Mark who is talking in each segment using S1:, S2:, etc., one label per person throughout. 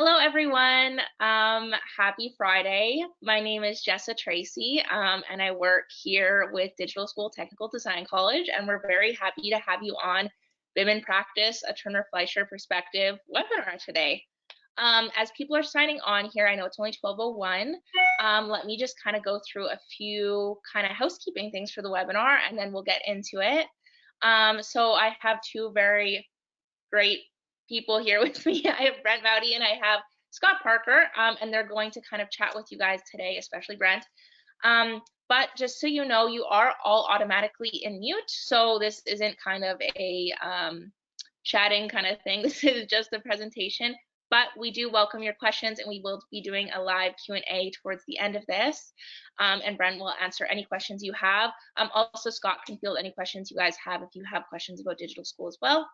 S1: Hello, everyone. Happy Friday. My name is Jessa Tracy, and I work here with Digital School Technical Design College, and we're very happy to have you on BIM in Practice, a Turner Fleischer Perspective webinar today. As people are signing on here, I know it's only 12:01. Let me just kind of go through a few kind of housekeeping things for the webinar, and then we'll get into it. So I have two very great people here with me. I have Brent Mauti and I have Scott Parker, and they're going to kind of chat with you guys today, especially Brent. But just so you know, you are all automatically in mute, so this isn't kind of a chatting kind of thing. This is just a presentation, but we do welcome your questions, and we will be doing a live Q&A towards the end of this, and Brent will answer any questions you have. Also, Scott can field any questions you guys have if you have questions about digital school as well.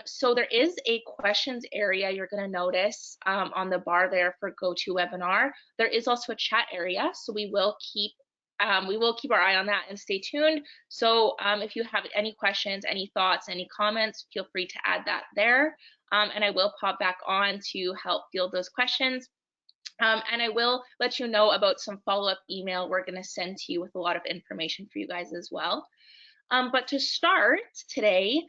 S1: So there is a questions area you're going to notice on the bar there for GoToWebinar. There is also a chat area, so we will keep our eye on that and stay tuned. So if you have any questions, any thoughts, any comments, feel free to add that there, and I will pop back on to help field those questions. And I will let you know about some follow-up email we're going to send to you with a lot of information for you guys as well. But to start today,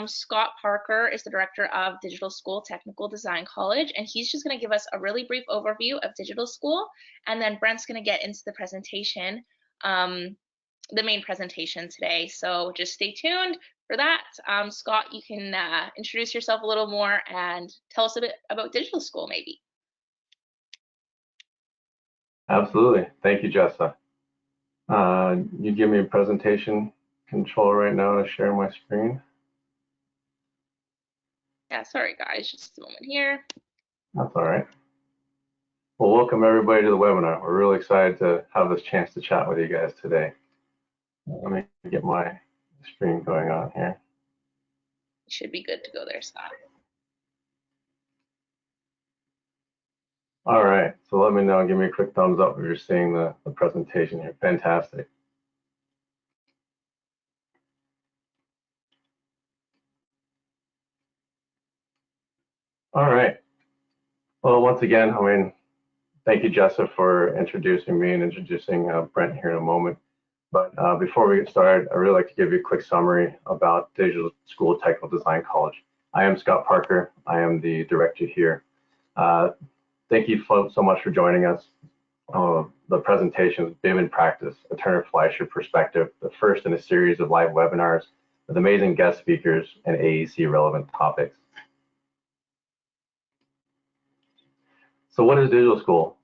S1: Scott Parker is the director of Digital School Technical Design College, and he's just going to give us a really brief overview of digital school, and then Brent's going to get into the presentation, the main presentation today. So just stay tuned for that. Scott, you can introduce yourself a little more and tell us a bit about digital school, maybe.
S2: Absolutely. Thank you, Jessa. You give me a presentation control right now to share my screen.
S1: Yeah, sorry guys, just a moment here.
S2: That's all right. Well, welcome everybody to the webinar. We're really excited to have this chance to chat with you guys today. Let me get my screen going on here.
S1: You should be good to go there, Scott.
S2: All right, so let me know, give me a quick thumbs up if you're seeing the presentation here. Fantastic. All right. Well, once again, thank you, Jessa, for introducing me and introducing Brent here in a moment. But before we get started, I'd really like to give you a quick summary about Digital School Technical Design College. I am Scott Parker. I am the director here. Thank you so much for joining us. The presentation is BIM in Practice, a Turner Fleischer Perspective, the first in a series of live webinars with amazing guest speakers and AEC relevant topics. So what is Digital School?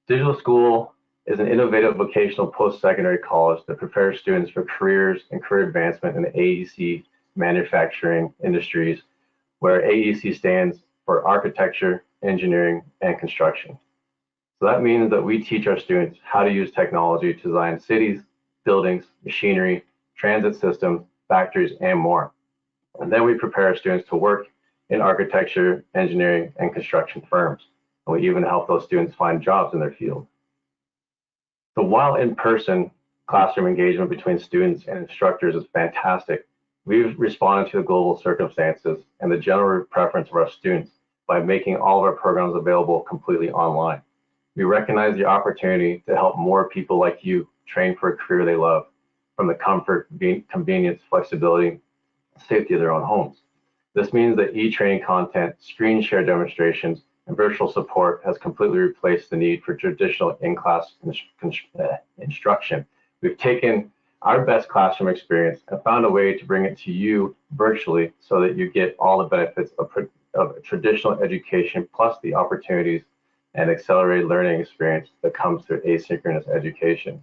S2: Digital School is an innovative vocational post-secondary college that prepares students for careers and career advancement in the AEC manufacturing industries, where AEC stands for architecture, engineering, and construction. So that means that we teach our students how to use technology to design cities, buildings, machinery, transit systems, factories, and more. And then we prepare our students to work in architecture, engineering, and construction firms. And we even help those students find jobs in their field. So while in-person classroom engagement between students and instructors is fantastic, we've responded to the global circumstances and the general preference of our students by making all of our programs available completely online. We recognize the opportunity to help more people like you train for a career they love, from the comfort, convenience, flexibility, safety of their own homes. This means that e-training content, screen share demonstrations, and virtual support has completely replaced the need for traditional in-class instruction. We've taken our best classroom experience and found a way to bring it to you virtually so that you get all the benefits of traditional education, plus the opportunities and accelerated learning experience that comes through asynchronous education.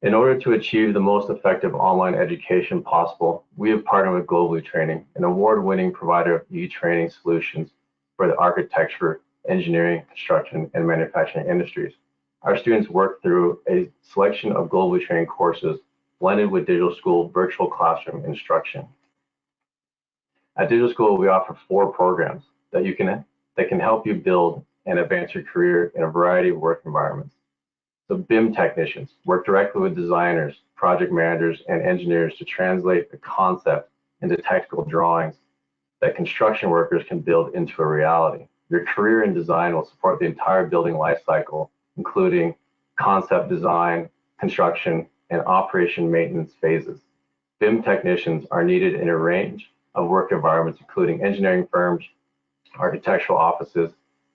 S2: In order to achieve the most effective online education possible, we have partnered with Globally Training, an award-winning provider of e-training solutions for the architecture, engineering, construction, and manufacturing industries. Our students work through a selection of Globally Training courses blended with Digital School virtual classroom instruction. At Digital School, we offer 4 programs that can help you build and advance your career in a variety of work environments. So BIM technicians work directly with designers, project managers, and engineers to translate the concept into technical drawings that construction workers can build into a reality. Your career in design will support the entire building life cycle, including concept design, construction, and operation maintenance phases. BIM technicians are needed in a range of work environments, including engineering firms, architectural offices,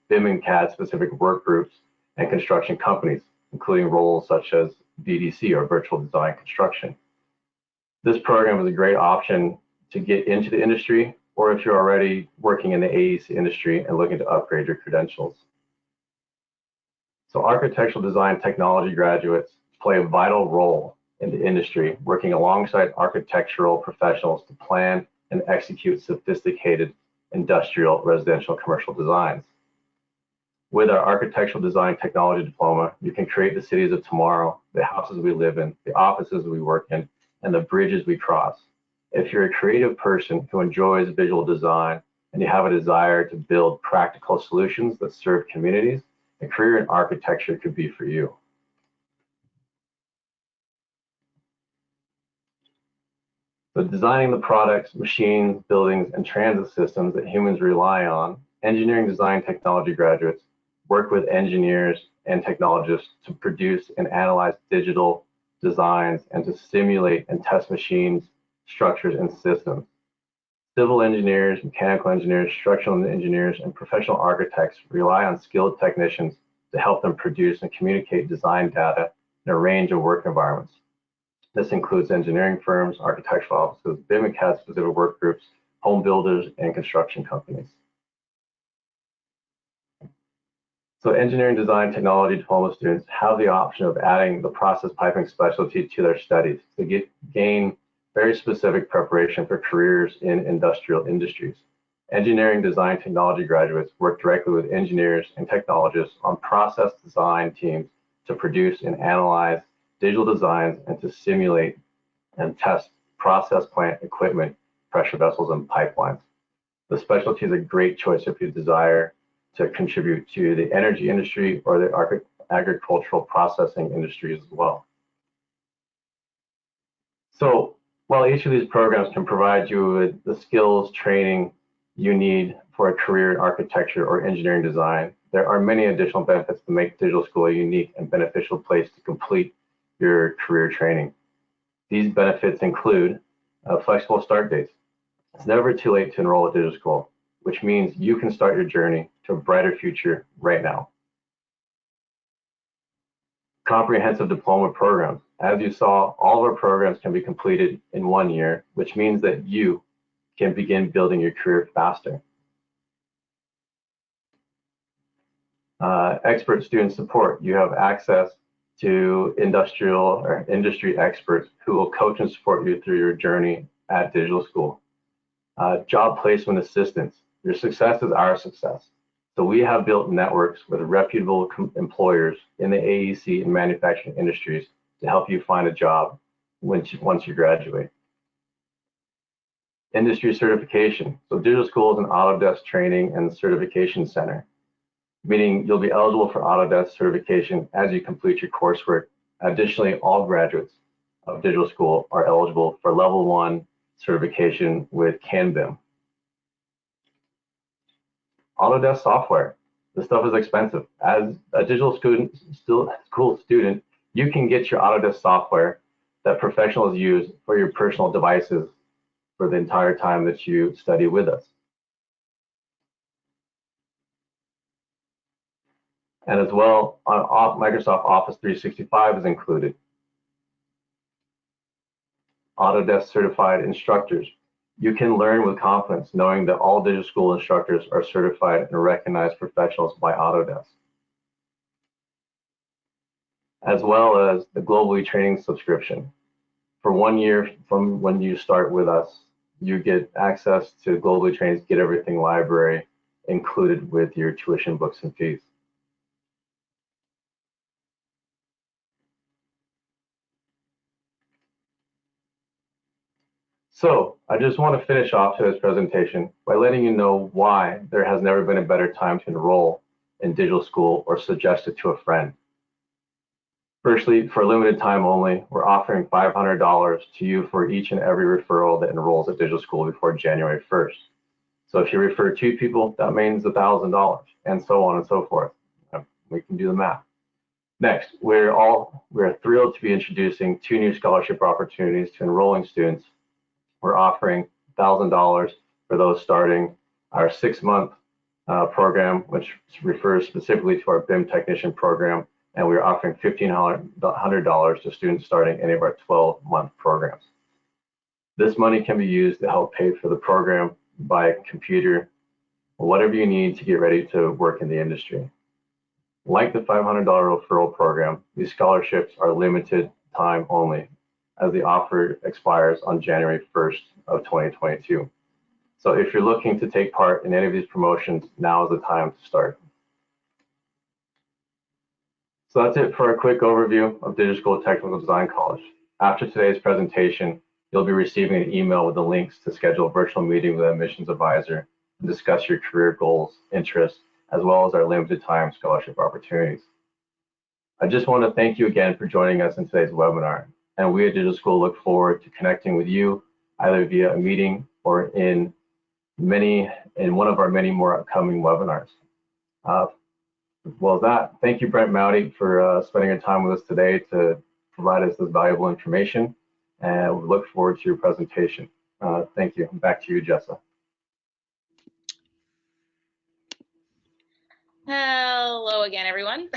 S2: BIM and CAD specific work groups, and construction companies, including roles such as VDC or virtual design construction. This program is a great option to get into the industry, or if you're already working in the AEC industry and looking to upgrade your credentials. So architectural design technology graduates play a vital role in the industry, working alongside architectural professionals to plan and execute sophisticated industrial, residential, commercial designs. With our architectural design technology diploma, you can create the cities of tomorrow, the houses we live in, the offices we work in, and the bridges we cross. If you're a creative person who enjoys visual design and you have a desire to build practical solutions that serve communities, a career in architecture could be for you. So designing the products, machines, buildings, and transit systems that humans rely on, engineering design technology graduates work with engineers and technologists to produce and analyze digital designs and to simulate and test machines, structures, and systems. Civil engineers, mechanical engineers, structural engineers, and professional architects rely on skilled technicians to help them produce and communicate design data in a range of work environments. This includes engineering firms, architectural offices, BIM and CAD specific work groups, home builders, and construction companies. So engineering design technology diploma students have the option of adding the process piping specialty to their studies to gain very specific preparation for careers in industrial industries. Engineering design technology graduates work directly with engineers and technologists on process design teams to produce and analyze digital designs and to simulate and test process plant equipment, pressure vessels, and pipelines. The specialty is a great choice if you desire to contribute to the energy industry or the agricultural processing industry as well. So while each of these programs can provide you with the skills, training you need for a career in architecture or engineering design, there are many additional benefits that make digital school a unique and beneficial place to complete your career training. These benefits include flexible start dates. It's never too late to enroll at digital school, which means you can start your journey to a brighter future right now. Comprehensive diploma programs. As you saw, all of our programs can be completed in 1 year, which means that you can begin building your career faster. Expert student support. You have access to industrial or industry experts who will coach and support you through your journey at digital school. Job placement assistance. Your success is our success. So we have built networks with reputable employers in the AEC and manufacturing industries to help you find a job once you graduate. Industry certification. So digital school is an Autodesk training and certification center, meaning you'll be eligible for Autodesk certification as you complete your coursework. Additionally, all graduates of digital school are eligible for level 1 certification with CAN-BIM. Autodesk software. This stuff is expensive. As a digital school student, you can get your Autodesk software that professionals use for your personal devices for the entire time that you study with us. And as well, Microsoft Office 365 is included. Autodesk certified instructors. You can learn with confidence knowing that all digital school instructors are certified and recognized professionals by Autodesk. As well as the Globally Training subscription. For 1 year from when you start with us, you get access to Globally Training's Get Everything library included with your tuition, books, and fees. So I just want to finish off today's presentation by letting you know why there has never been a better time to enroll in digital school or suggest it to a friend. Firstly, for a limited time only, we're offering $500 to you for each and every referral that enrolls at Digital School before January 1st. So if you refer 2 people, that means $1,000, and so on and so forth. We can do the math. Next, we're thrilled to be introducing 2 new scholarship opportunities to enrolling students. We're offering $1,000 for those starting our 6-month program, which refers specifically to our BIM Technician program, and we're offering $1,500 to students starting any of our 12-month programs. This money can be used to help pay for the program, buy a computer, or whatever you need to get ready to work in the industry. Like the $500 referral program, these scholarships are limited time only, as the offer expires on January 1st of 2022. So if you're looking to take part in any of these promotions, now is the time to start. So that's it for a quick overview of Digital School Technical Design College. After today's presentation, you'll be receiving an email with the links to schedule a virtual meeting with an admissions advisor and discuss your career goals, interests, as well as our limited time scholarship opportunities. I just want to thank you again for joining us in today's webinar, and we at Digital School look forward to connecting with you either via a meeting or in one of our many more upcoming webinars. Thank you, Brent Mauti, for spending your time with us today to provide us this valuable information, and we look forward to your presentation. Thank you. Back to you, Jessa.
S1: Hello again, everyone.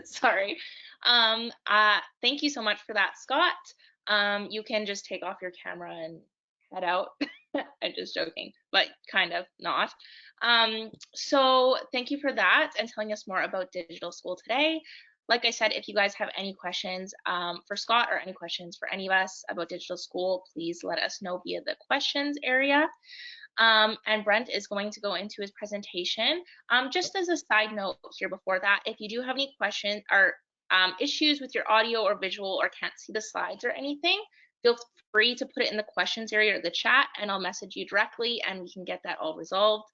S1: Sorry. Thank you so much for that, Scott. You can just take off your camera and head out. I'm just joking, but kind of not. So thank you for that and telling us more about Digital School today. Like I said, if you guys have any questions for Scott or any questions for any of us about Digital School, please let us know via the questions area. And Brent is going to go into his presentation. Just as a side note here before that, if you do have any questions or issues with your audio or visual or can't see the slides or anything, feel free to put it in the questions area or the chat, and I'll message you directly and we can get that all resolved.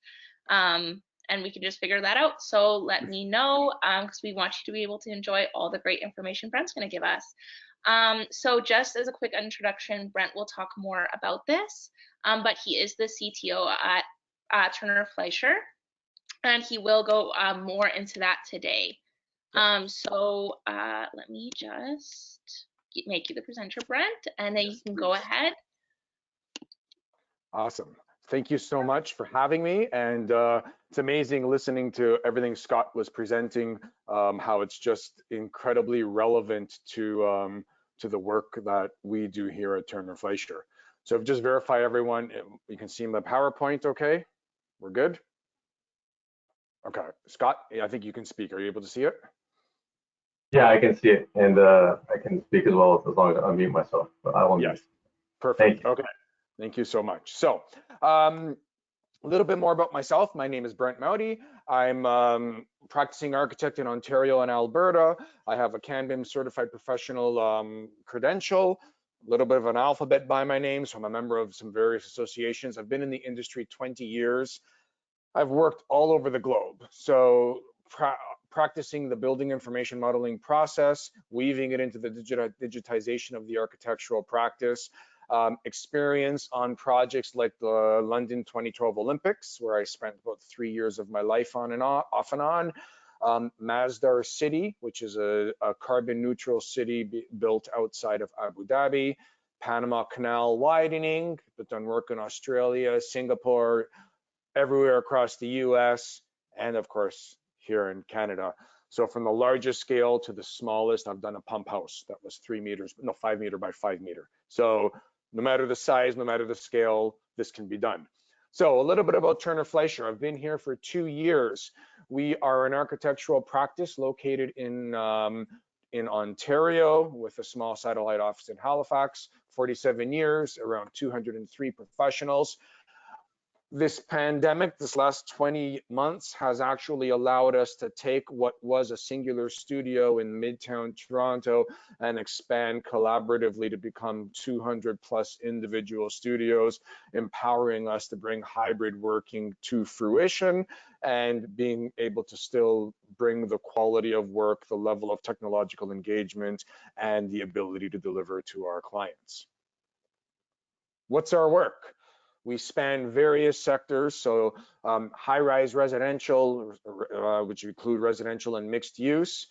S1: And we can just figure that out. So let me know, because we want you to be able to enjoy all the great information Brent's going to give us. So just as a quick introduction, Brent will talk more about this, but he is the CTO at Turner Fleischer, and he will go more into that today. So let me just make you the presenter, Brent, and then you can go ahead.
S3: Awesome. Thank you so much for having me, and it's amazing listening to everything Scott was presenting, how it's just incredibly relevant to the work that we do here at Turner Fleischer. So just verify everyone, you can see my PowerPoint, okay? We're good? Okay, Scott, I think you can speak. Are you able to see it?
S2: Yeah, I can see it, and I can speak as well as long as I unmute myself, but I won't.
S3: Yes, perfect. Okay, thank you so much. So a little bit more about myself. My name is Brent Mauti. I'm practicing architect in Ontario and Alberta. I have a CAN-BIM certified professional credential, a little bit of an alphabet by my name, so I'm a member of some various associations. I've been in the industry 20 years. I've worked all over the globe. So practicing the building information modeling process, weaving it into the digitization of the architectural practice, experience on projects like the London 2012 Olympics, where I spent about 3 years of my life on and off and on. Masdar City, which is a carbon neutral city built outside of Abu Dhabi, Panama Canal widening, but done work in Australia, Singapore, everywhere across the US, and of course, here in Canada. So from the largest scale to the smallest, I've done a pump house that was 5 meter by 5 meter. So no matter the size, no matter the scale, this can be done. So a little bit about Turner Fleischer. I've been here for 2 years. We are an architectural practice located in Ontario with a small satellite office in Halifax, 47 years, around 203 professionals. This pandemic, this last 20 months, has actually allowed us to take what was a singular studio in Midtown Toronto and expand collaboratively to become 200 plus individual studios, empowering us to bring hybrid working to fruition and being able to still bring the quality of work, the level of technological engagement, and the ability to deliver to our clients. What's our work? We span various sectors, so high-rise residential, which include residential and mixed use,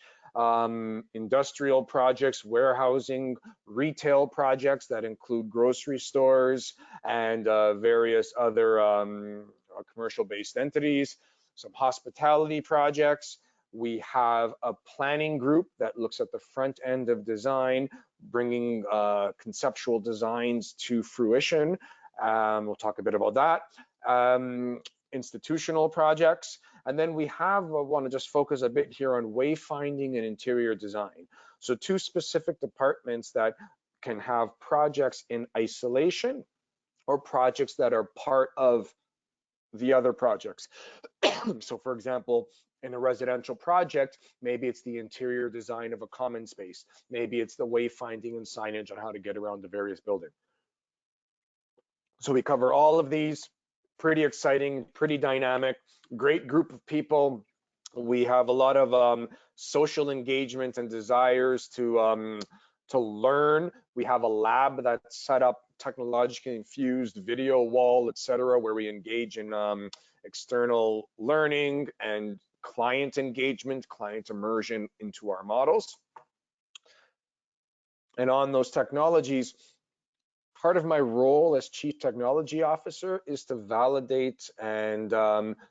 S3: industrial projects, warehousing, retail projects that include grocery stores and various other commercial-based entities, some hospitality projects. We have a planning group that looks at the front end of design, bringing conceptual designs to fruition. We'll talk a bit about that. Institutional projects. And then we have, I want to just focus a bit here on wayfinding and interior design. So two specific departments that can have projects in isolation or projects that are part of the other projects. So for example, in a residential project, maybe it's the interior design of a common space. Maybe it's the wayfinding and signage on how to get around the various buildings. So we cover all of these, pretty exciting, pretty dynamic, great group of people. We have a lot of social engagement and desires to learn. We have a lab that's set up, technologically infused video wall, etc., where we engage in external learning and client engagement, client immersion into our models. And on those technologies, part of my role as Chief Technology Officer is to validate and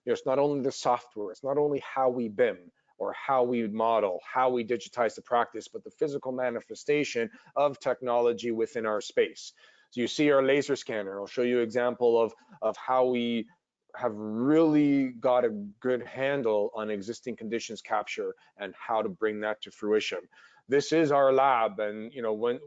S3: it's not only the software, it's not only how we BIM or how we model, how we digitize the practice, but the physical manifestation of technology within our space. So you see our laser scanner. I'll show you an example of how we have really got a good handle on existing conditions capture and how to bring that to fruition. This is our lab, and when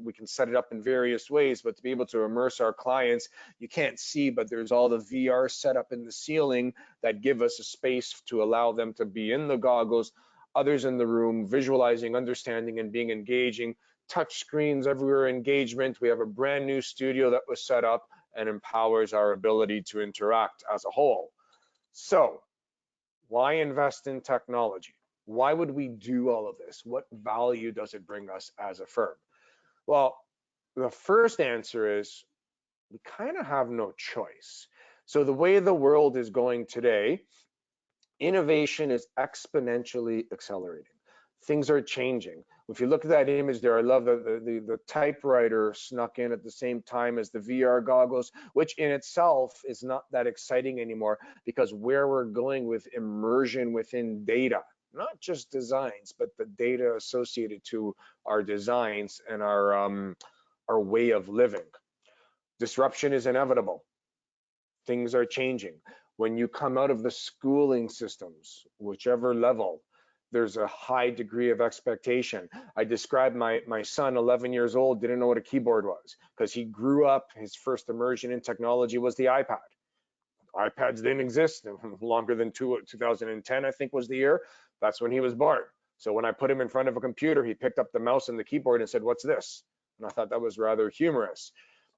S3: we can set it up in various ways, but to be able to immerse our clients, you can't see, but there's all the VR set up in the ceiling that give us a space to allow them to be in the goggles, others in the room, visualizing, understanding, and being engaging. Touch screens everywhere, engagement. We have a brand new studio that was set up and empowers our ability to interact as a whole. So why invest in technology? Why would we do all of this? What value does it bring us as a firm? Well, the first answer is we kind of have no choice. So the way the world is going today, innovation is exponentially accelerating. Things are changing. If you look at that image there, I love the typewriter snuck in at the same time as the VR goggles, which in itself is not that exciting anymore, because where we're going with immersion within data, not just designs, but the data associated to our designs and our way of living. Disruption is inevitable. Things are changing. When you come out of the schooling systems, whichever level, there's a high degree of expectation. I described my son, 11 years old, didn't know what a keyboard was because he grew up, his first immersion in technology was the iPad. iPads didn't exist longer than 2010, I think was the year. That's when he was born. So when I put him in front of a computer, he picked up the mouse and the keyboard and said, "What's this?" And I thought that was rather humorous.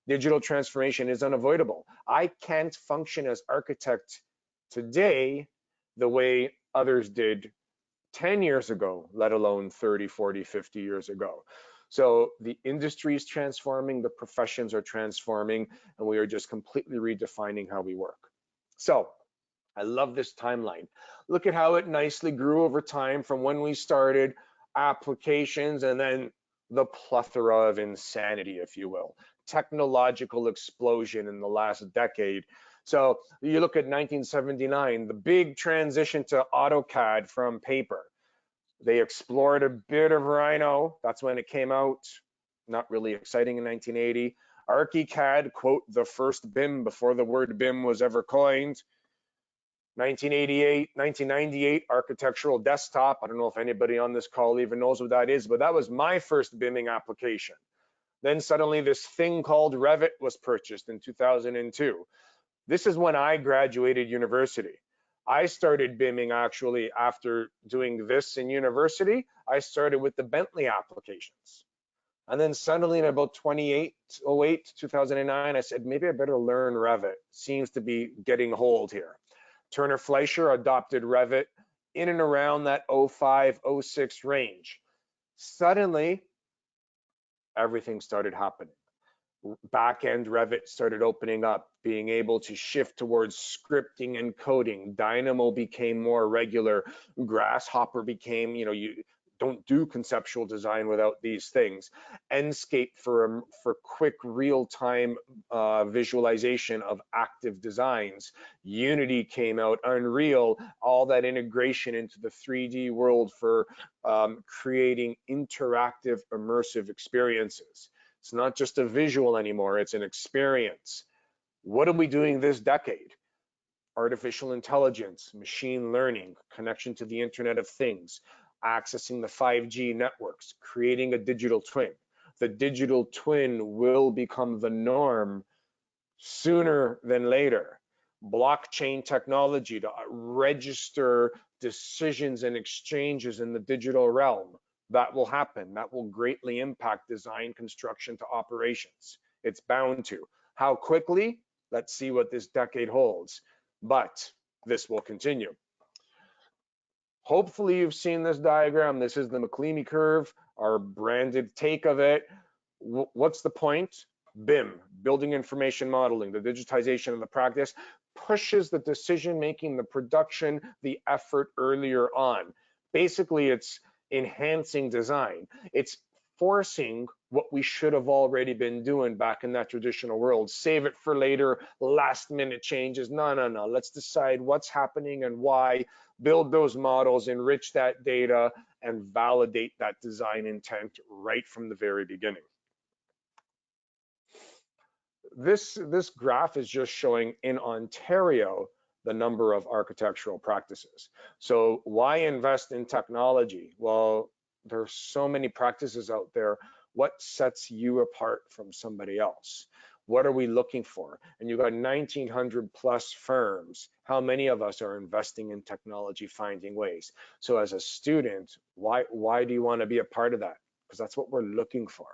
S3: Digital transformation is unavoidable. I can't function as architect today the way others did 10 years ago, let alone 30, 40, 50 years ago. So the industry is transforming, the professions are transforming, and we are just completely redefining how we work. So I love this timeline. Look at how it nicely grew over time from when we started, applications, and then the plethora of insanity, if you will, technological explosion in the last decade. So you look at 1979, the big transition to AutoCAD from paper. They explored a bit of Rhino. That's when it came out. Not really exciting in 1980. ArchiCAD, quote, the first BIM before the word BIM was ever coined. 1998, architectural desktop. I don't know if anybody on this call even knows what that is, but that was my first BIMing application. Then suddenly this thing called Revit was purchased in 2002. This is when I graduated university. I started BIMing actually after doing this in university. I started with the Bentley applications. And then suddenly in about 2008, 2009, I said, maybe I better learn Revit. Seems to be getting hold here. Turner Fleischer adopted Revit in and around that 05, 06 range. Suddenly, everything started happening. Back-end Revit started opening up, being able to shift towards scripting and coding. Dynamo became more regular. Grasshopper became, you don't do conceptual design without these things. Enscape for quick real-time visualization of active designs. Unity came out, Unreal, all that integration into the 3D world for creating interactive, immersive experiences. It's not just a visual anymore, it's an experience. What are we doing this decade? Artificial intelligence, machine learning, connection to the Internet of Things, accessing the 5G networks, creating a digital twin. The digital twin will become the norm sooner than later. Blockchain technology to register decisions and exchanges in the digital realm. That will happen. That will greatly impact design, construction to operations. It's bound to. How quickly? Let's see what this decade holds. But this will continue. Hopefully you've seen this diagram. This is the McLeamy curve, our branded take of it. What's the point? BIM, building information modeling, the digitization of the practice, pushes the decision-making, the production, the effort earlier on. Basically, it's enhancing design. It's forcing what we should have already been doing back in that traditional world. Save it for later, last minute changes. No. Let's decide what's happening and why, build those models, enrich that data, and validate that design intent right from the very beginning. This graph is just showing in Ontario the number of architectural practices. So why invest in technology? Well, there's so many practices out there. What sets you apart from somebody else? What are we looking for? And you've got 1,900 plus firms. How many of us are investing in technology, finding ways? So as a student, why do you want to be a part of that? Because that's what we're looking for.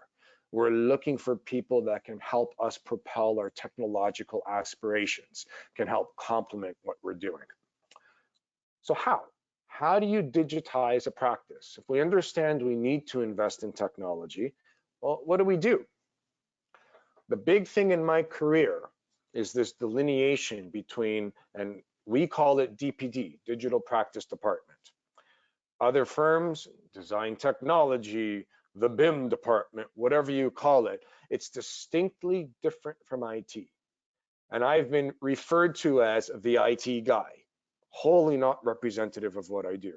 S3: We're looking for people that can help us propel our technological aspirations, can help complement what we're doing. So how do you digitize a practice? If we understand we need to invest in technology, well, what do? The big thing in my career is this delineation between, and we call it DPD, Digital Practice Department. Other firms, design technology, the BIM department, whatever you call it, it's distinctly different from IT. And I've been referred to as the IT guy, wholly not representative of what I do.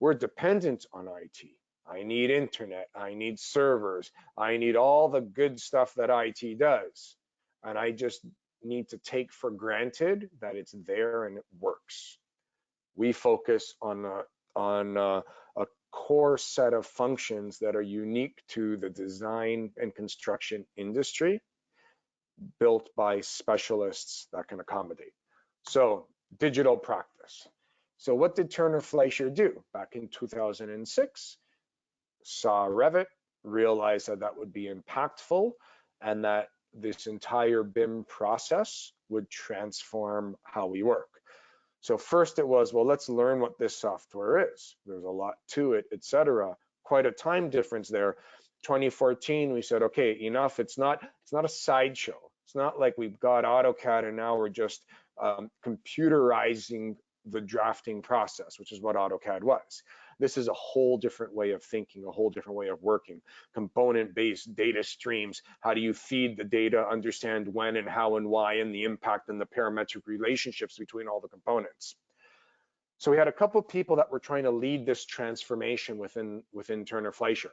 S3: We're dependent on IT. I need internet, I need servers, I need all the good stuff that IT does. And I just need to take for granted that it's there and it works. We focus on a core set of functions that are unique to the design and construction industry, built by specialists that can accommodate. So digital practice. So what did Turner Fleischer do? Back in 2006, saw Revit, realized that that would be impactful and that this entire BIM process would transform how we work. So first it was, well, let's learn what this software is. There's a lot to it, etc. Quite a time difference there. 2014, we said, okay, enough. It's not a sideshow. It's not like we've got AutoCAD and now we're just computerizing the drafting process, which is what AutoCAD was. This is a whole different way of thinking, a whole different way of working. Component-based data streams. How do you feed the data, understand when and how and why, and the impact and the parametric relationships between all the components. So we had a couple of people that were trying to lead this transformation within Turner Fleischer,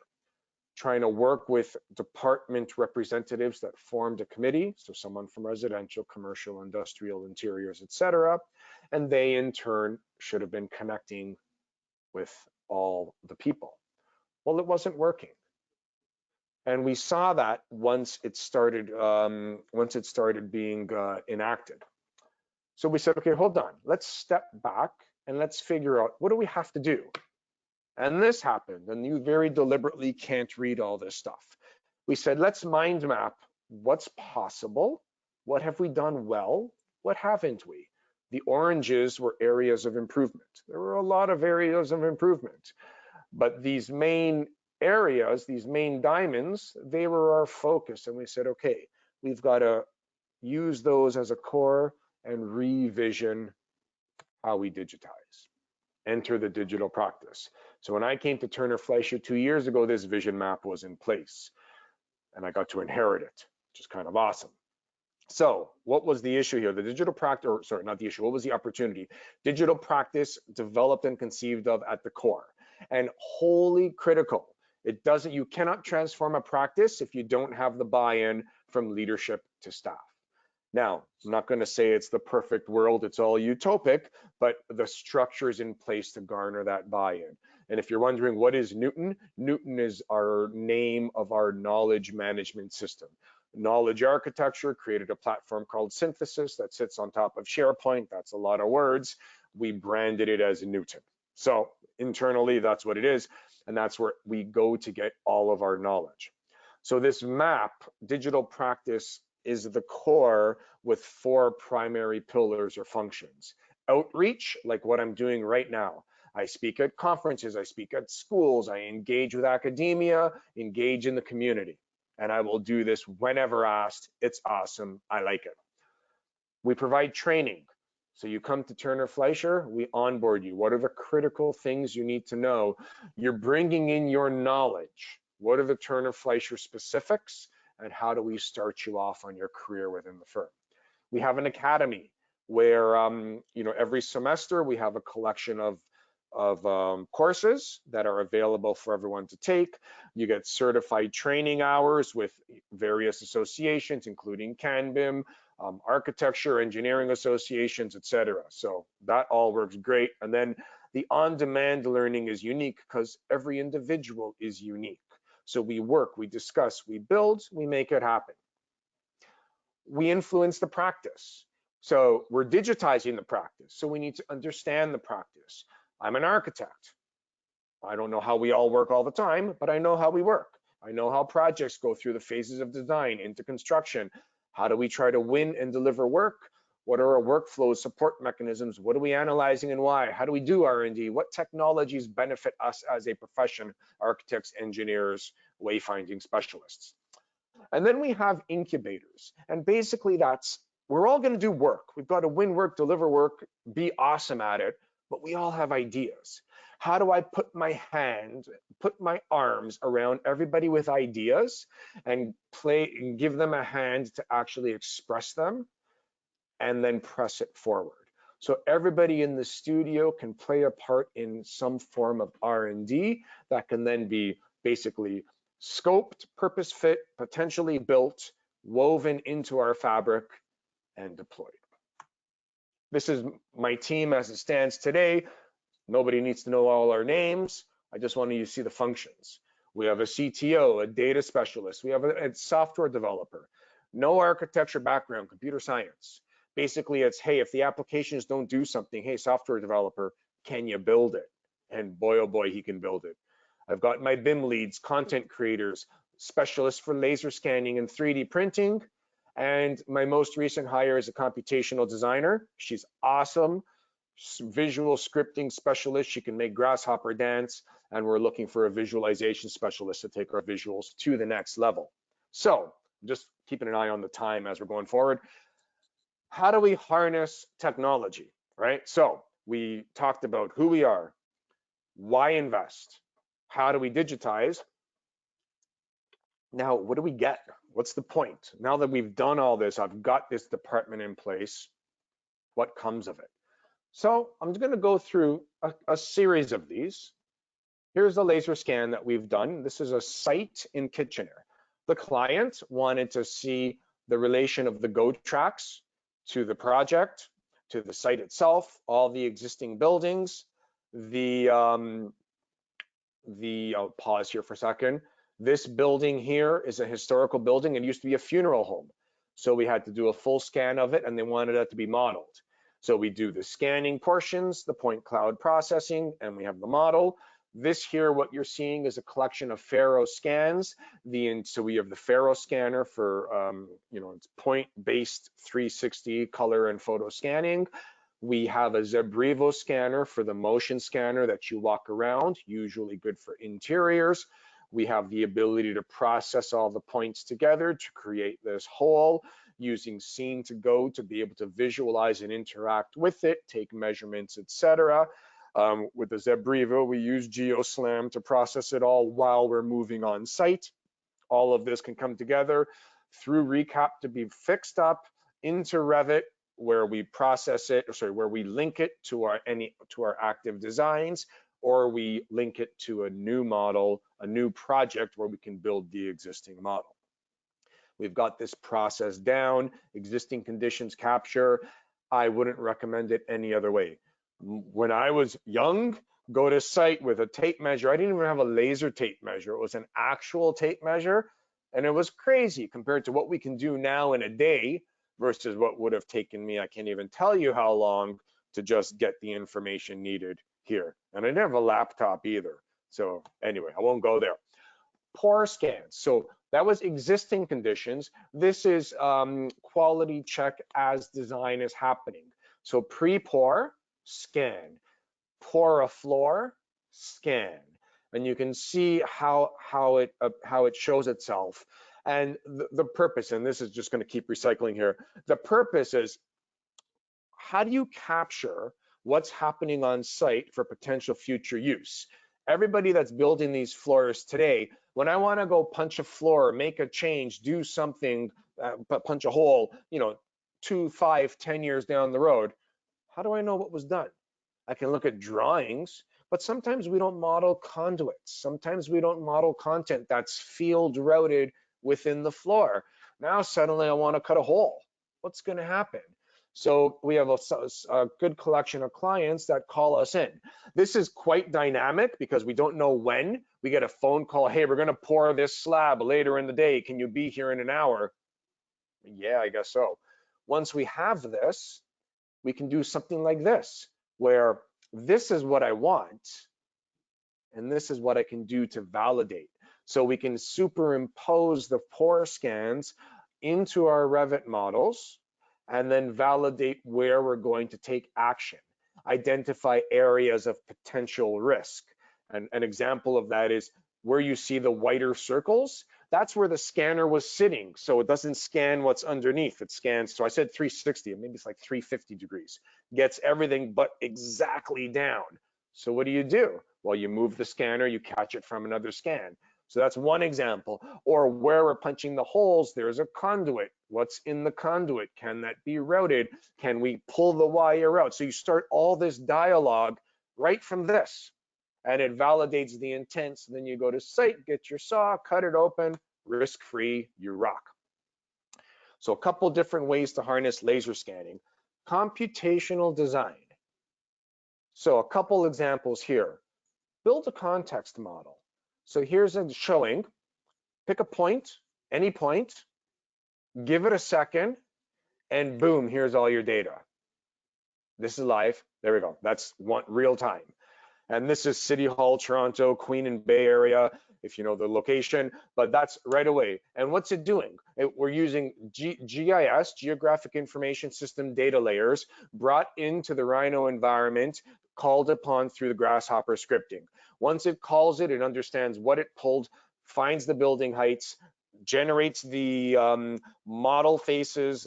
S3: trying to work with department representatives that formed a committee, so someone from residential, commercial, industrial, interiors, etc. And they in turn should have been connecting with all the people. Well, it wasn't working. And we saw that once it started being enacted. So we said, okay, hold on, let's step back and let's figure out, what do we have to do? And this happened, and you very deliberately can't read all this stuff. We said, let's mind map what's possible, what have we done well, what haven't we? The oranges were areas of improvement. There were a lot of areas of improvement, but these main areas, these main diamonds, they were our focus. And we said, okay, we've got to use those as a core and revision how we digitize, enter the digital practice. So when I came to Turner Fleischer 2 years ago, this vision map was in place and I got to inherit it, which is kind of awesome. So what was the issue here? The digital practice, or sorry, not the issue, what was the opportunity? Digital practice developed and conceived of at the core, and wholly critical. It doesn't, you cannot transform a practice if you don't have the buy-in from leadership to staff. Now, I'm not going to say it's the perfect world, it's all utopic, but the structure is in place to garner that buy-in. And if you're wondering what is Newton, Newton is our name of our knowledge management system. Knowledge architecture created a platform called Synthesis that sits on top of SharePoint. That's a lot of words. We branded it as Newton. So internally, that's what it is. And that's where we go to get all of our knowledge. So this map, digital practice, is the core with 4 primary pillars or functions. Outreach, like what I'm doing right now. I speak at conferences, I speak at schools, I engage with academia, engage in the community. And I will do this whenever asked. It's awesome, I like it. We provide training. So you come to Turner Fleischer, we onboard you. What are the critical things you need to know? You're bringing in your knowledge. What are the Turner Fleischer specifics? And how do we start you off on your career within the firm? We have an academy where every semester we have a collection of courses that are available for everyone to take. You get certified training hours with various associations, including CanBIM, architecture, engineering associations, etc. So that all works great. And then the on-demand learning is unique because every individual is unique. So we work, we discuss, we build, we make it happen. We influence the practice. So we're digitizing the practice. So we need to understand the practice. I'm an architect. I don't know how we all work all the time, but I know how we work. I know how projects go through the phases of design into construction. How do we try to win and deliver work? What are our workflows, support mechanisms? What are we analyzing and why? How do we do R&D? What technologies benefit us as a profession, architects, engineers, wayfinding specialists? And then we have incubators. And basically we're all going to do work. We've got to win work, deliver work, be awesome at it, but we all have ideas. How do I put my arms around everybody with ideas and give them a hand to actually express them and then press it forward? So everybody in the studio can play a part in some form of R&D that can then be basically scoped, purpose fit, potentially built, woven into our fabric and deployed. This is my team as it stands today. Nobody needs to know all our names. I just want you to see the functions. We have a CTO, a data specialist. We have a software developer. No architecture background, computer science. Basically, it's, hey, if the applications don't do something, hey, software developer, can you build it? And boy, oh boy, he can build it. I've got my BIM leads, content creators, specialists for laser scanning and 3D printing. And my most recent hire is a computational designer. She's awesome. Visual scripting specialist. She can make grasshopper dance. And we're looking for a visualization specialist to take our visuals to the next level. So just keeping an eye on the time as we're going forward. How do we harness technology, right? So we talked about who we are, why invest, how do we digitize? Now, what do we get? What's the point? Now that we've done all this, I've got this department in place, what comes of it? So I'm going to go through a series of these. Here's the laser scan that we've done. This is a site in Kitchener. The client wanted to see the relation of the GO tracks to the project, to the site itself, all the existing buildings, I'll pause here for a second. This building here is a historical building. It used to be a funeral home. So we had to do a full scan of it and they wanted it to be modeled. So we do the scanning portions, the point cloud processing, and we have the model. This here, what you're seeing is a collection of Faro scans. So we have the Faro scanner for, it's point-based 360 color and photo scanning. We have a Zebrivo scanner for the motion scanner that you walk around, usually good for interiors. We have the ability to process all the points together to create this whole, using Scene to Go to be able to visualize and interact with it, take measurements, etc. With the Zebrivo, we use GeoSlam to process it all while we're moving on site. All of this can come together through Recap to be fixed up into Revit, where we process it, where we link it to our active designs, or we link it to a new model, a new project where we can build the existing model. We've got this process down, existing conditions capture. I wouldn't recommend it any other way. When I was young, go to site with a tape measure. I didn't even have a laser tape measure. It was an actual tape measure, and it was crazy compared to what we can do now in a day versus what would have taken me, I can't even tell you how long, to just get the information needed here. And I didn't have a laptop either. So anyway, I won't go there. Pour scans. So that was existing conditions. This is quality check as design is happening. So pre-pour, scan. Pour a floor, scan. And you can see how it shows itself. And the purpose, and this is just going to keep recycling here, the purpose is, how do you capture what's happening on site for potential future use? Everybody that's building these floors today, when I want to go punch a floor, make a change, do something, punch a hole, 2, 5, 10 years down the road, how do I know what was done? I can look at drawings, but sometimes we don't model conduits. Sometimes we don't model content that's field routed within the floor. Now suddenly I want to cut a hole. What's going to happen? So we have a good collection of clients that call us in. This is quite dynamic because we don't know when. We get a phone call, hey, we're going to pour this slab later in the day. Can you be here in an hour? Yeah, I guess so. Once we have this, we can do something like this, where this is what I want, and this is what I can do to validate. So we can superimpose the pour scans into our Revit models and then validate where we're going to take action, identify areas of potential risk. And an example of that is where you see the whiter circles, that's where the scanner was sitting. So it doesn't scan what's underneath, it scans, so I said 360, maybe it's like 350 degrees, gets everything but exactly down. So what do? Well, you move the scanner, you catch it from another scan. So that's one example. Or where we're punching the holes, there's a conduit. What's in the conduit? Can that be routed? Can we pull the wire out? So you start all this dialogue right from this, and it validates the intent. So then you go to site, get your saw, cut it open, risk-free, you rock. So a couple different ways to harness laser scanning. Computational design. So a couple examples here. Build a context model. So here's a showing. Pick a point, any point, give it a second, and boom, here's all your data. This is live. There we go. That's real time. And this is City Hall, Toronto, Queen and Bay Area, if you know the location, but that's right away. And what's it doing? We're using GIS, Geographic Information System data layers, brought into the Rhino environment, called upon through the Grasshopper scripting. Once it calls it, it understands what it pulled, finds the building heights, generates the model faces,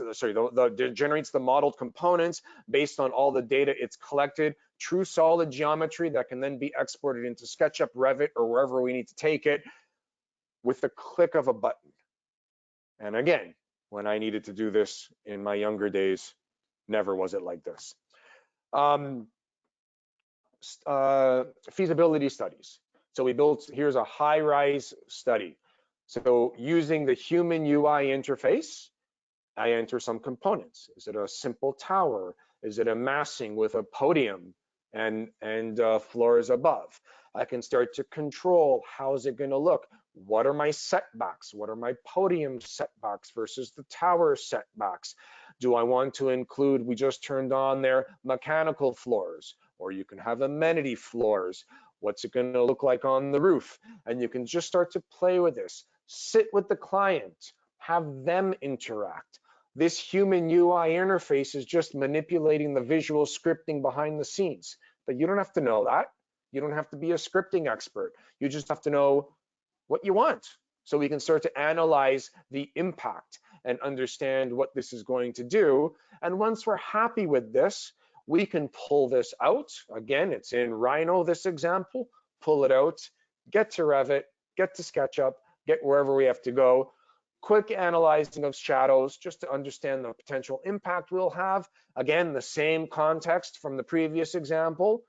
S3: generates the modeled components based on all the data it's collected, true solid geometry that can then be exported into SketchUp, Revit, or wherever we need to take it with the click of a button. And again, when I needed to do this in my younger days, never was it like this. Feasibility studies. So we built, here's a high-rise study. So using the human UI interface, I enter some components. Is it a simple tower? Is it a massing with a podium and floors above? I can start to control how's it going to look. What are my setbacks? What are my podium setbacks versus the tower setbacks? Do I want to include, we just turned on there, mechanical floors, or you can have amenity floors. What's it going to look like on the roof? And you can just start to play with this. Sit with the client, have them interact. This human UI interface is just manipulating the visual scripting behind the scenes, but you don't have to know that. You don't have to be a scripting expert. You just have to know what you want. So we can start to analyze the impact and understand what this is going to do. And once we're happy with this, we can pull this out. Again, it's in Rhino, this example. Pull it out, get to Revit, get to SketchUp, get wherever we have to go. Quick analyzing of shadows just to understand the potential impact we'll have. Again, the same context from the previous example.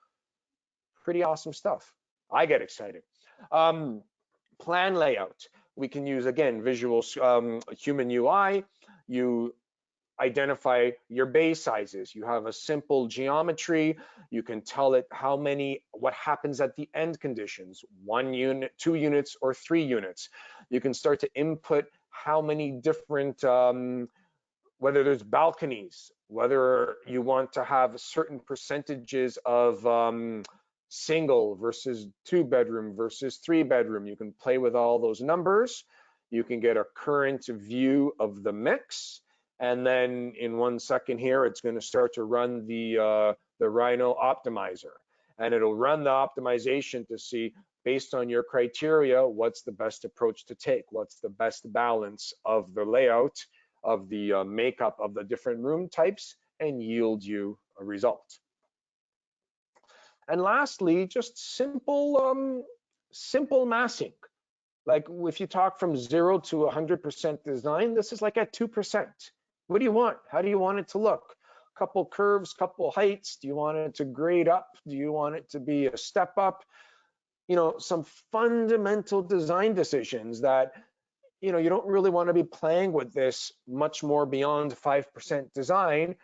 S3: Pretty awesome stuff. I get excited. Plan layout. We can use, again, visual human UI. You identify your bay sizes. You have a simple geometry. You can tell it how many, what happens at the end conditions, 1 unit, 2 units, or 3 units. You can start to input how many different, whether there's balconies, whether you want to have certain percentages of single versus 2-bedroom versus 3-bedroom. You can play with all those numbers. You can get a current view of the mix. And then in 1 second here, it's going to start to run the Rhino optimizer. And it'll run the optimization to see, based on your criteria, what's the best approach to take? What's the best balance of the layout, of the makeup of the different room types, and yield you a result. And lastly, just simple massing. Like if you talk from 0 to 100% design, this is like at 2%. What do you want? How do you want it to look? Couple curves, couple heights. Do you want it to grade up? Do you want it to be a step up? You know, some fundamental design decisions that, you know, you don't really want to be playing with this much more beyond 5% design.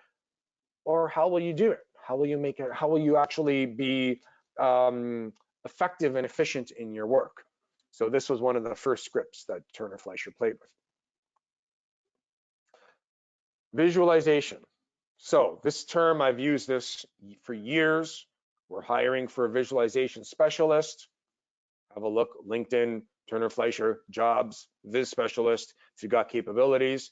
S3: Or how will you do it? How will you make it? How will you actually be effective and efficient in your work? So this was one of the first scripts that Turner Fleischer played with. Visualization. So this term, I've used this for years. We're hiring for a visualization specialist. Have a look, LinkedIn, Turner Fleischer, jobs, Viz specialist, if you've got capabilities.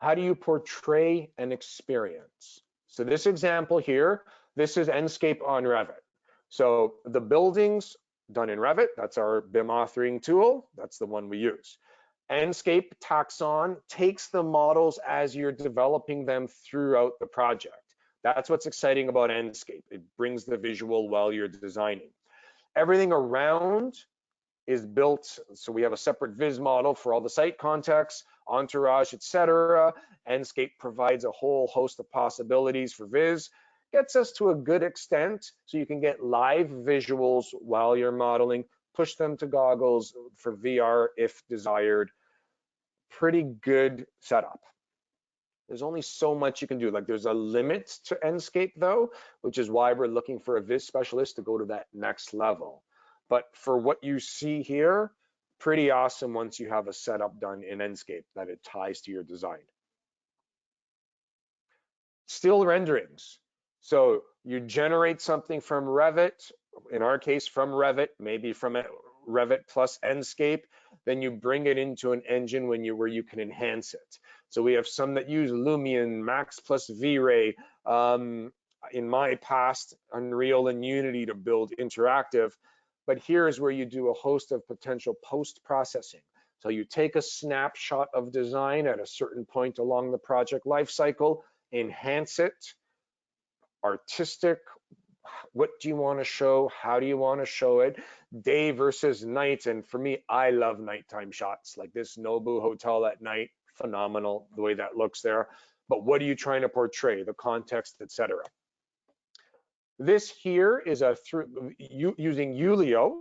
S3: How do you portray an experience? So this example here, this is Enscape on Revit. So the buildings done in Revit, that's our BIM authoring tool. That's the one we use. Enscape Taxon takes the models as you're developing them throughout the project. That's what's exciting about Enscape. It brings the visual while you're designing. Everything around is built, so we have a separate Viz model for all the site context, entourage, etc. Enscape provides a whole host of possibilities for Viz. Gets us to a good extent, so you can get live visuals while you're modeling, push them to goggles for VR if desired. Pretty good setup. There's only so much you can do. Like there's a limit to Enscape though, which is why we're looking for a Viz specialist to go to that next level. But for what you see here, pretty awesome once you have a setup done in Enscape that it ties to your design. Still renderings. So you generate something from Revit, in our case from Revit, maybe from Revit plus Enscape, then you bring it into an engine where you can enhance it. So we have some that use Lumion, Max plus V-Ray, in my past, Unreal and Unity to build interactive. But here's where you do a host of potential post-processing. So you take a snapshot of design at a certain point along the project lifecycle, enhance it, artistic, what do you want to show? How do you want to show it? Day versus night. And for me, I love nighttime shots like this Nobu hotel at night. Phenomenal the way that looks there. But what are you trying to portray? The context, etc. This here is using Ulio.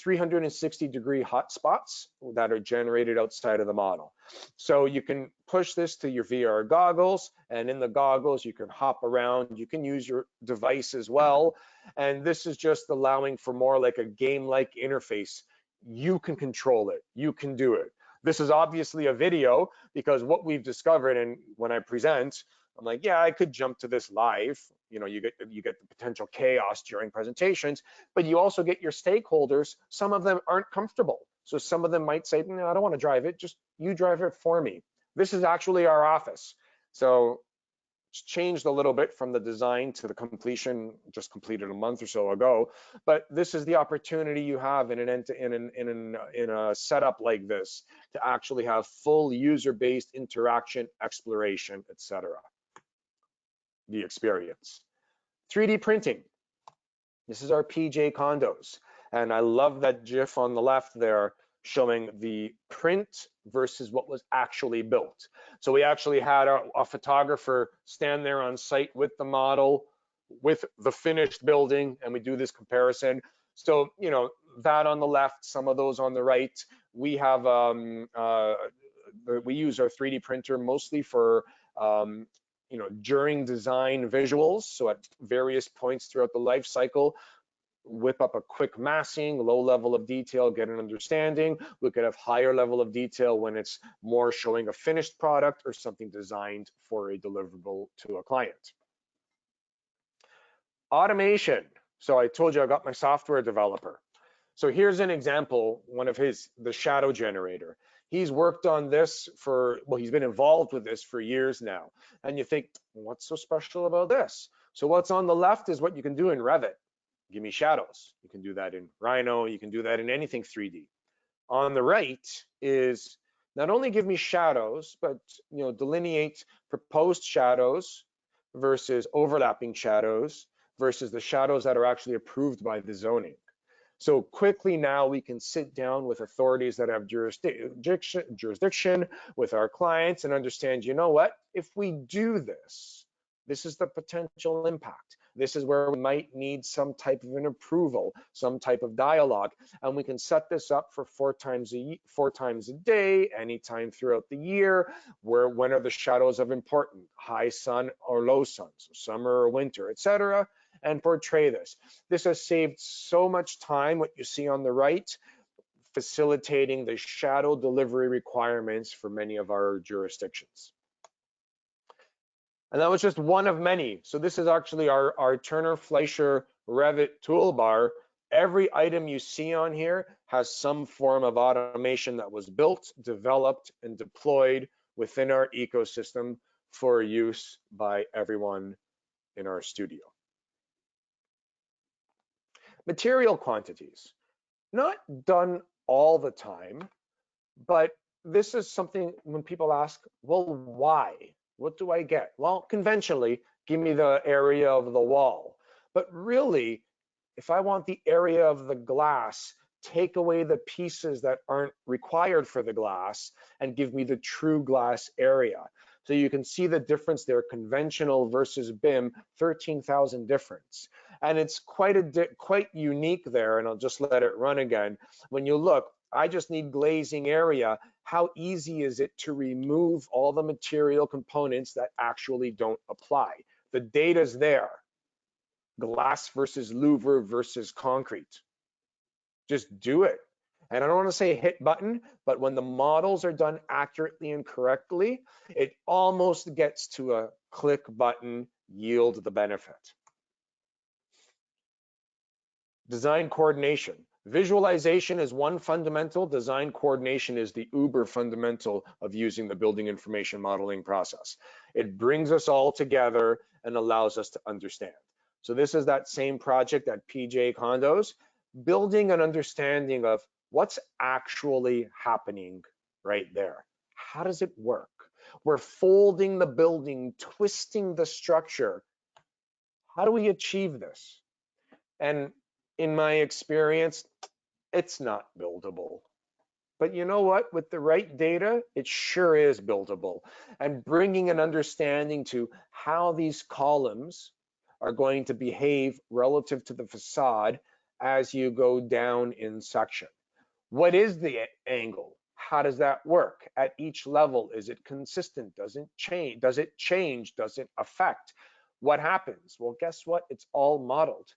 S3: 360-degree hotspots that are generated outside of the model. So you can push this to your VR goggles, and in the goggles you can hop around, you can use your device as well, and this is just allowing for more like a game-like interface. You can control it, you can do it. This is obviously a video because what we've discovered, and when I present, I'm like, yeah, I could jump to this live. You know, you get the potential chaos during presentations, but you also get your stakeholders. Some of them aren't comfortable. So some of them might say, no, I don't want to drive it. Just you drive it for me. This is actually our office. So it's changed a little bit from the design to the completion, just completed a month or so ago. But this is the opportunity you have in a setup like this to actually have full user-based interaction, exploration, etc. The experience. 3D printing. This is our PJ condos. And I love that GIF on the left there showing the print versus what was actually built. So we actually had a photographer stand there on site with the model, with the finished building, and we do this comparison. So, you know, that on the left, some of those on the right. We have, we use our 3D printer mostly for, you know, during design visuals. So at various points throughout the life cycle, whip up a quick massing, low level of detail, get an understanding. We could have higher level of detail when it's more showing a finished product or something designed for a deliverable to a client. Automation. So I told you I got my software developer. So here's an example, one of the shadow generator. He's worked on this for, well, he's been involved with this for years now. And you think, what's so special about this? So what's on the left is what you can do in Revit. Give me shadows. You can do that in Rhino. You can do that in anything 3D. On the right is not only give me shadows, but, you know, delineate proposed shadows versus overlapping shadows versus the shadows that are actually approved by the zoning. So quickly now we can sit down with authorities that have jurisdiction with our clients and understand, you know what, if we do this, this is the potential impact. This is where we might need some type of an approval, some type of dialogue, and we can set this up for 4 times a day, anytime throughout the year. When are the shadows of important, high sun or low sun, so summer or winter, etc., and portray this. This has saved so much time, what you see on the right, facilitating the shadow delivery requirements for many of our jurisdictions. And that was just one of many. So this is actually our Turner Fleischer Revit Toolbar. Every item you see on here has some form of automation that was built, developed, and deployed within our ecosystem for use by everyone in our studio. Material quantities, not done all the time, but this is something when people ask, well, why? What do I get? Well, conventionally, give me the area of the wall. But really, if I want the area of the glass, take away the pieces that aren't required for the glass and give me the true glass area. So you can see the difference there, conventional versus BIM, 13,000 difference. And it's quite unique there, and I'll just let it run again. When you look, I just need glazing area. How easy is it to remove all the material components that actually don't apply? The data's there. Glass versus louver versus concrete. Just do it. And I don't want to say hit button, but when the models are done accurately and correctly, it almost gets to a click button, yield the benefit. Design coordination. Visualization is one fundamental. Design coordination is the uber fundamental of using the building information modeling process. It brings us all together and allows us to understand. So this is that same project at PJ Condos, building an understanding of what's actually happening right there. How does it work? We're folding the building, twisting the structure. How do we achieve this? And in my experience, it's not buildable. But you know what? With the right data, it sure is buildable. And bringing an understanding to how these columns are going to behave relative to the facade as you go down in section. What is the angle? How does that work? At each level, is it consistent? Does it change? Does it change? Does it affect? What happens? Well, guess what? It's all modeled.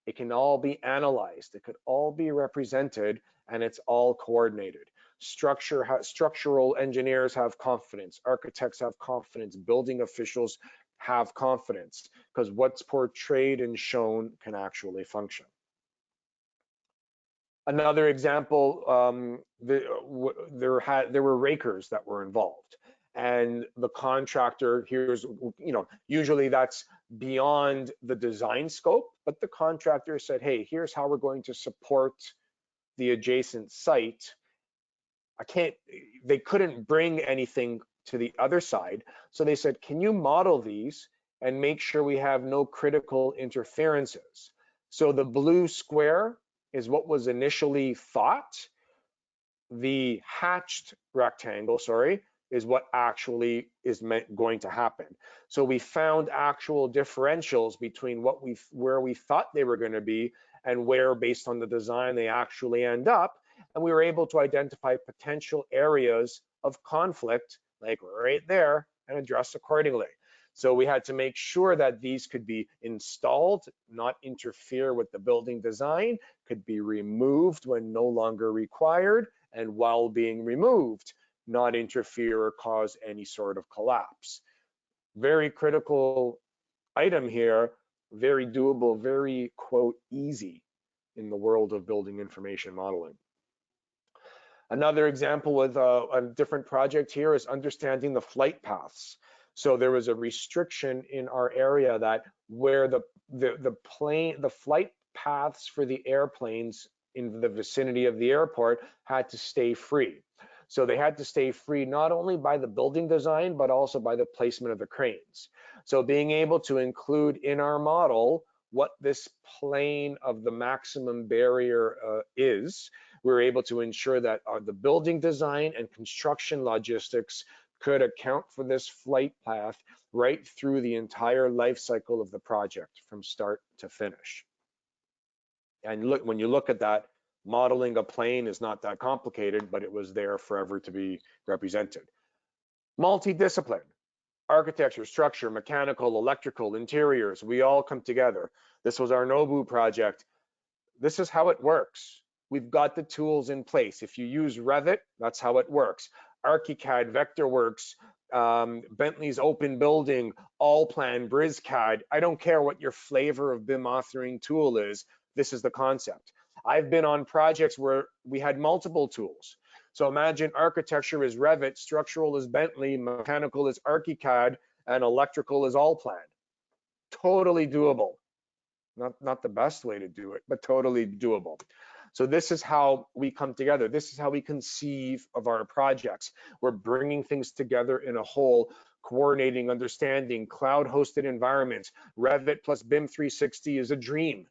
S3: It can all be analyzed. It could all be represented, and it's all coordinated. Structural engineers have confidence. Architects have confidence. Building officials have confidence, because what's portrayed and shown can actually function. Another example, there were rakers that were involved, and the contractor, usually that's beyond the design scope, but the contractor said, hey, here's how we're going to support the adjacent site. They couldn't bring anything to the other side, so they said, can you model these and make sure we have no critical interferences? So the blue square is what was initially thought. The hatched rectangle, is what actually is going to happen. So we found actual differentials between where we thought they were going to be and where, based on the design, they actually end up. And we were able to identify potential areas of conflict, like right there, and address accordingly. So we had to make sure that these could be installed, not interfere with the building design, could be removed when no longer required, and while being removed, not interfere or cause any sort of collapse. Very critical item here, very doable, very, quote, easy in the world of building information modeling. Another example with a different project here is understanding the flight paths. So there was a restriction in our area that where the flight paths for the airplanes in the vicinity of the airport had to stay free. So they had to stay free not only by the building design, but also by the placement of the cranes. So being able to include in our model what this plane of the maximum barrier is, we're able to ensure that the building design and construction logistics could account for this flight path right through the entire life cycle of the project from start to finish. And look, when you look at that, modeling a plane is not that complicated, but it was there forever to be represented. Multidiscipline, architecture, structure, mechanical, electrical, interiors, we all come together. This was our Nobu project. This is how it works. We've got the tools in place. If you use Revit, that's how it works. ArchiCAD, Vectorworks, Bentley's Open Building, Allplan, BrizCAD. I don't care what your flavor of BIM authoring tool is. This is the concept. I've been on projects where we had multiple tools. So imagine architecture is Revit, structural is Bentley, mechanical is ArchiCAD, and electrical is Allplan. Totally doable. Not the best way to do it, but totally doable. So this is how we come together. This is how we conceive of our projects. We're bringing things together in a whole, coordinating, understanding, cloud-hosted environments. Revit plus BIM 360 is a dream,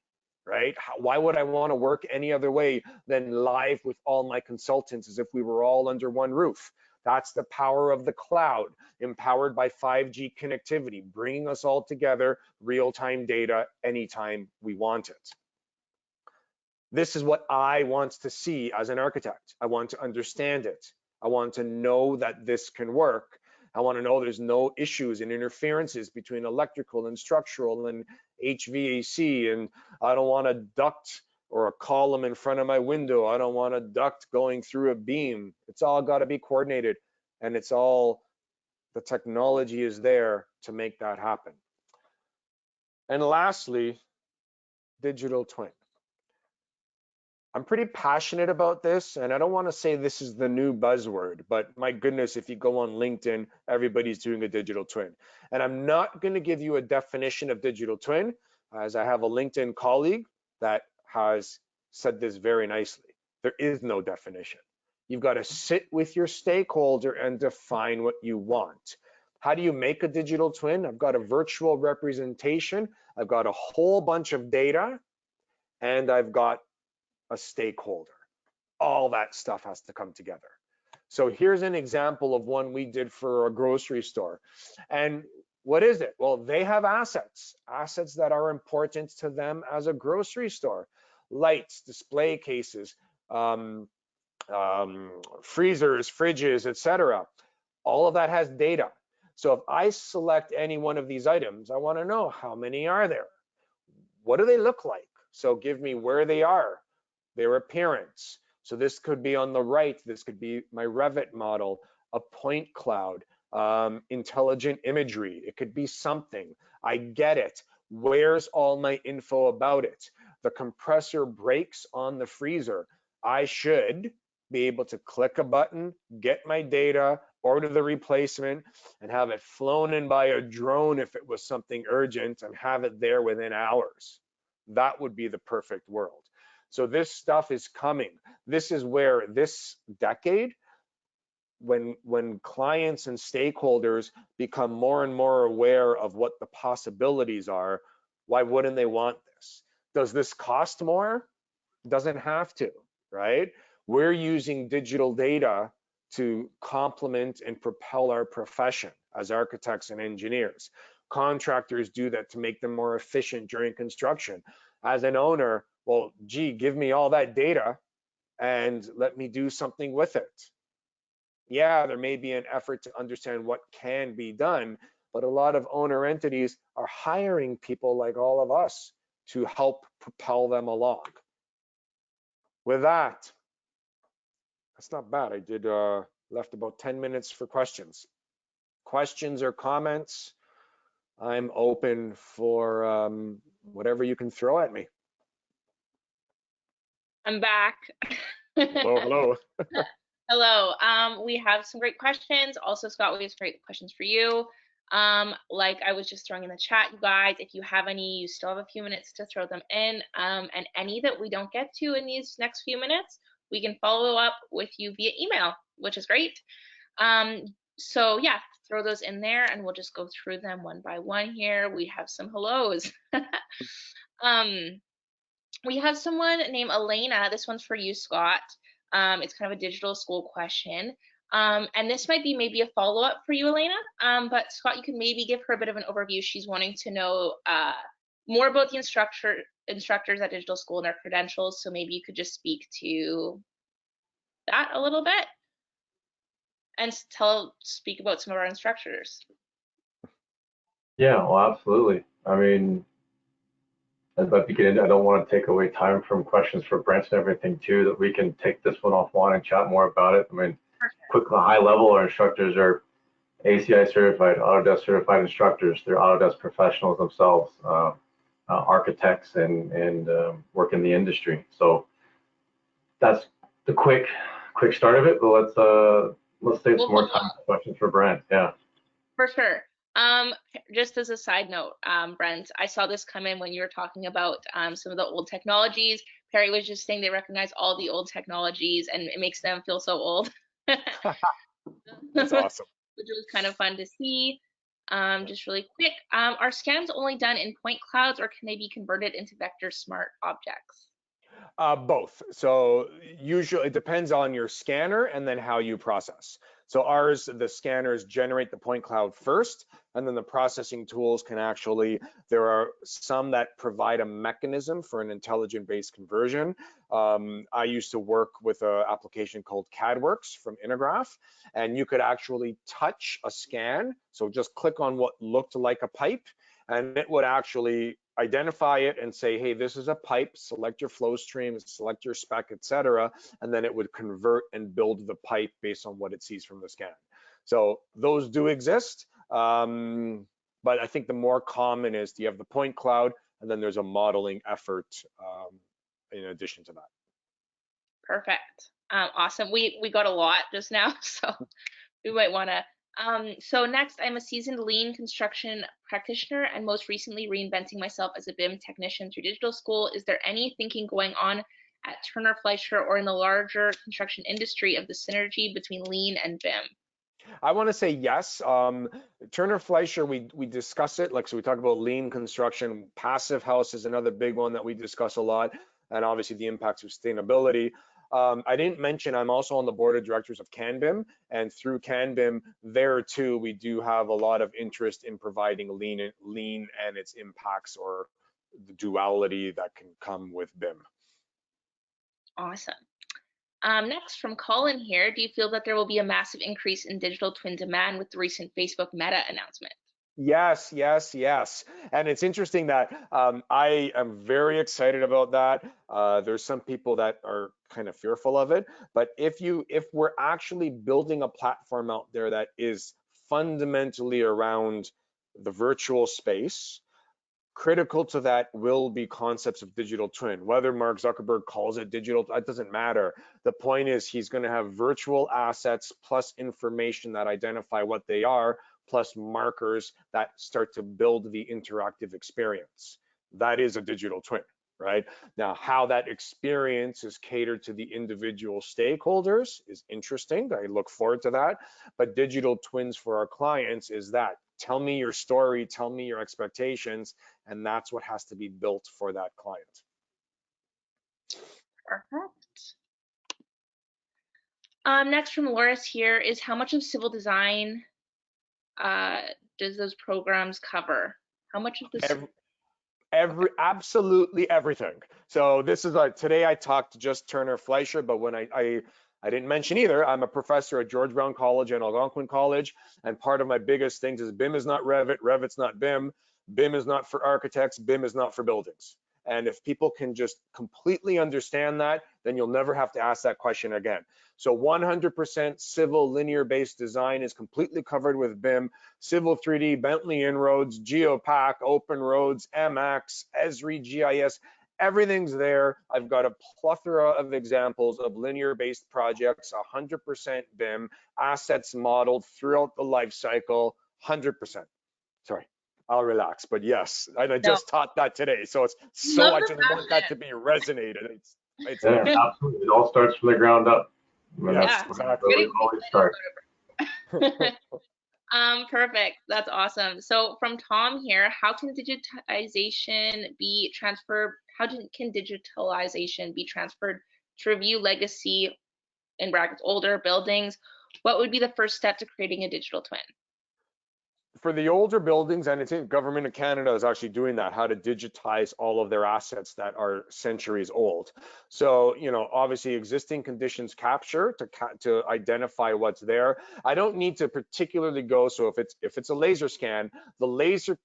S3: right? Why would I want to work any other way than live with all my consultants as if we were all under one roof? That's the power of the cloud, empowered by 5G connectivity, bringing us all together, real-time data anytime we want it. This is what I want to see as an architect. I want to understand it. I want to know that this can work. I want to know there's no issues and interferences between electrical and structural and HVAC, and I don't want a duct or a column in front of my window. I don't want a duct going through a beam. It's all got to be coordinated, and it's all, the technology is there to make that happen. And lastly, digital twin. I'm pretty passionate about this, and I don't want to say this is the new buzzword, but my goodness, if you go on LinkedIn, everybody's doing a digital twin. And I'm not going to give you a definition of digital twin, as I have a LinkedIn colleague that has said this very nicely. There is no definition. You've got to sit with your stakeholder and define what you want. How do you make a digital twin? I've got a virtual representation, I've got a whole bunch of data, and I've got a stakeholder. All that stuff has to come together. So here's an example of one we did for a grocery store. And what is it? Well, they have assets that are important to them as a grocery store, lights, display cases, freezers, fridges, etc. All of that has data. So if I select any one of these items, I want to know how many are there? What do they look like? So give me where they are, their appearance. So this could be on the right, this could be my Revit model, a point cloud, intelligent imagery. It could be something. I get it. Where's all my info about it? The compressor breaks on the freezer. I should be able to click a button, get my data, order the replacement, and have it flown in by a drone if it was something urgent, and have it there within hours. That would be the perfect world. So this stuff is coming. This is where this decade, when clients and stakeholders become more and more aware of what the possibilities are, why wouldn't they want this? Does this cost more? Doesn't have to, right? We're using digital data to complement and propel our profession as architects and engineers. Contractors do that to make them more efficient during construction. As an owner, well, gee, give me all that data and let me do something with it. Yeah, there may be an effort to understand what can be done, but a lot of owner entities are hiring people like all of us to help propel them along. With that, that's not bad. I did left about 10 minutes for questions. Questions or comments? I'm open for whatever you can throw at me.
S1: I'm back.
S3: Hello, hello.
S1: Hello. We have some great questions. Also, Scott, we have some great questions for you. Like I was just throwing in the chat, you guys, if you have any, you still have a few minutes to throw them in. And any that we don't get to in these next few minutes, we can follow up with you via email, which is great. So yeah, throw those in there and we'll just go through them one by one here. We have some hellos. We have someone named Elena. This one's for you, Scott. It's kind of a digital school question. And this might be maybe a follow-up for you, Elena. But Scott, you can maybe give her a bit of an overview. She's wanting to know more about the instructors at digital school and their credentials. So maybe you could just speak to that a little bit and speak about some of our instructors.
S2: Yeah, well, absolutely. I mean, as I begin, I don't want to take away time from questions for Brent and everything too, that we can take this one offline and chat more about it. I mean, quick, high level, our instructors are ACI certified, Autodesk certified instructors. They're Autodesk professionals themselves, architects and work in the industry. So that's the quick start of it. But let's save some more time for questions for Brent. Yeah.
S1: For sure. Just as a side note, Brent, I saw this come in when you were talking about some of the old technologies. Perry was just saying they recognize all the old technologies and it makes them feel so old.
S3: That's awesome.
S1: Which was kind of fun to see. Just really quick, are scans only done in point clouds or can they be converted into vector smart objects?
S3: Both. So usually it depends on your scanner and then how you process. So ours, the scanners generate the point cloud first, and then the processing tools can actually, there are some that provide a mechanism for an intelligent-based conversion. I used to work with an application called CADWorks from Intergraph, and you could actually touch a scan. So just click on what looked like a pipe, and it would actually identify it and say, hey, this is a pipe, select your flow stream, select your spec, etc. And then it would convert and build the pipe based on what it sees from the scan. So those do exist. But I think the more common is you have the point cloud and then there's a modeling effort in addition to that.
S1: Perfect. Awesome. We got a lot just now, so we might want to. So next, I'm a seasoned lean construction practitioner and most recently reinventing myself as a BIM technician through digital school. Is there any thinking going on at Turner Fleischer or in the larger construction industry of the synergy between lean and BIM?
S3: I want to say yes. Turner Fleischer, we discuss it. Like, so we talk about lean construction. Passive house is another big one that we discuss a lot, and obviously the impact of sustainability. I didn't mention I'm also on the board of directors of CanBIM, and through CanBIM, there too, we do have a lot of interest in providing lean and its impacts or the duality that can come with BIM.
S1: Awesome. Next from Colin here, do you feel that there will be a massive increase in digital twin demand with the recent Facebook Meta announcement?
S3: Yes, yes, yes. And it's interesting that I am very excited about that. There's some people that are kind of fearful of it, but if we're actually building a platform out there that is fundamentally around the virtual space, critical to that will be concepts of digital twin. Whether Mark Zuckerberg calls it digital, that doesn't matter. The point is he's going to have virtual assets plus information that identify what they are, plus markers that start to build the interactive experience. That is a digital twin, right? Now, how that experience is catered to the individual stakeholders is interesting. I look forward to that. But digital twins for our clients is that. Tell me your story, tell me your expectations, and that's what has to be built for that client.
S1: Perfect. Next from Loris here is how much of civil design does those programs cover? How much of this?
S3: Absolutely everything. So this is today I talked to just Turner Fleischer, but when I didn't mention either, I'm a professor at George Brown College and Algonquin College, and part of my biggest things is BIM is not Revit, Revit's not BIM, BIM is not for architects, BIM is not for buildings. And if people can just completely understand that, then you'll never have to ask that question again. So 100% civil linear-based design is completely covered with BIM. Civil 3D, Bentley Inroads, Geopack, Open Roads, MX, Esri GIS, everything's there. I've got a plethora of examples of linear-based projects, 100% BIM, assets modeled throughout the life cycle, 100%. Sorry, I'll relax, but yes, and I just taught that today, so it's so I just want that to be resonated. It's
S2: yeah, absolutely. It all starts from the ground up. I mean,
S3: yes,
S2: that's
S3: exactly.
S2: where we always start.
S1: Perfect. That's awesome. So from Tom here, how can digitization be transferred? How can digitalization be transferred to review legacy, in brackets, older buildings? What would be the first step to creating a digital twin?
S3: For the older buildings, and I think government of Canada is actually doing that, how to digitize all of their assets that are centuries old. So, you know, obviously existing conditions capture to identify what's there. I don't need to particularly go. So if it's a laser scan, the laser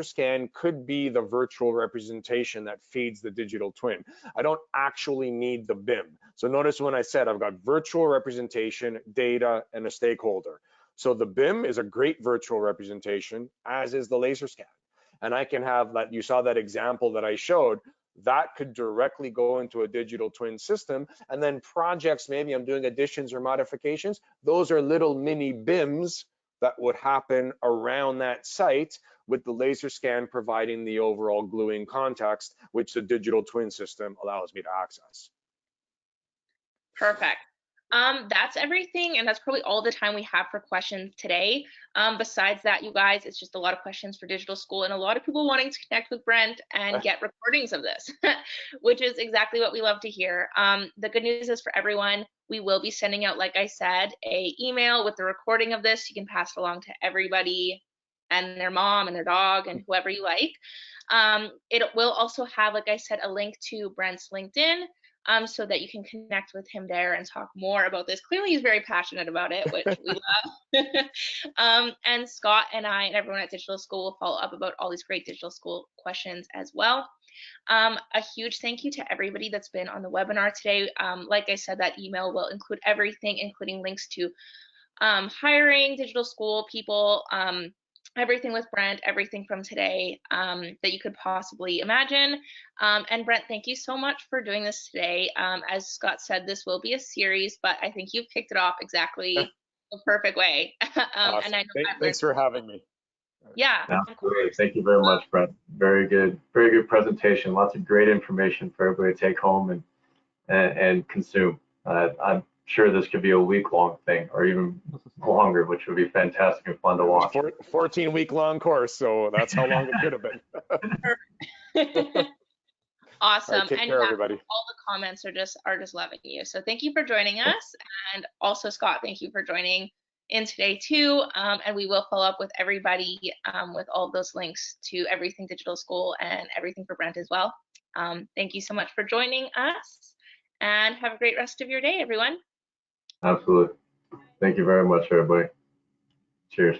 S3: scan could be the virtual representation that feeds the digital twin. I don't actually need the BIM. So notice when I said I've got virtual representation, data, and a stakeholder. So the BIM is a great virtual representation, as is the laser scan. And I can have that, you saw that example that I showed, that could directly go into a digital twin system. And then projects, maybe I'm doing additions or modifications, those are little mini BIMs that would happen around that site, with the laser scan providing the overall gluing context, which the digital twin system allows me to access.
S1: Perfect. That's everything, and that's probably all the time we have for questions today. Besides that, you guys, it's just a lot of questions for digital school and a lot of people wanting to connect with Brent and get recordings of this, which is exactly what we love to hear. The good news is for everyone, we will be sending out, like I said, a email with the recording of this. You can pass it along to everybody and their mom and their dog and whoever you like. It will also have, like I said, a link to Brent's LinkedIn, so that you can connect with him there and talk more about this. Clearly, he's very passionate about it, which we love. And Scott and I and everyone at Digital School will follow up about all these great Digital School questions as well. A huge thank you to everybody that's been on the webinar today. Like I said, that email will include everything, including links to hiring Digital School people, everything with Brent, everything from today that you could possibly imagine. And Brent, thank you so much for doing this today. As Scott said, this will be a series, but I think you've kicked it off exactly the perfect way.
S3: Awesome.
S1: And I know
S3: Thanks for having me.
S1: Yeah,
S2: absolutely. Thank you very much, Brent. Very good presentation. Lots of great information for everybody to take home and consume. I'm sure this could be a week-long thing or even longer, which would be fantastic and fun to watch.
S3: 14-week-long course, so that's how long it could have been.
S1: Awesome.
S3: Right, take care, everybody.
S1: All the comments are just loving you. So thank you for joining us, and also Scott, thank you for joining in today too. And we will follow up with everybody with all of those links to everything Digital School and everything for Brent as well. Thank you so much for joining us. and have a great rest of your day, everyone.
S2: Absolutely. Thank you very much, everybody. Cheers.